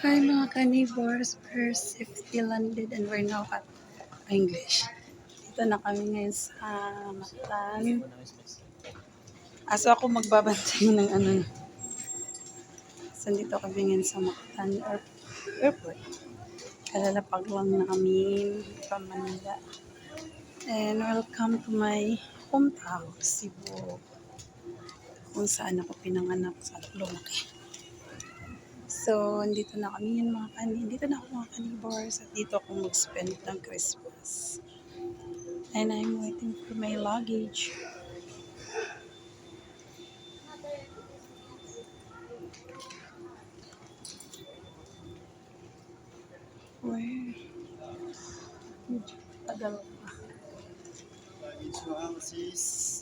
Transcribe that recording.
Hi mga ka-neighbors, we're safely landed and we're now at English. Dito na kami ngayon sa Mactan. Aso ako magbabantay ng ano. So dito kami ngayon sa Mactan Airport. Kalalapag lang namin from Manila. And welcome to my hometown, Cebu. Kung saan ako pinanganak sa lumaki. So, andito na kami yun dito na ako mga ka-neighbors at dito ako mag-spend ng Christmas. And I'm waiting for my luggage. Where? Medyo tagal pa. Luggage mo, sis.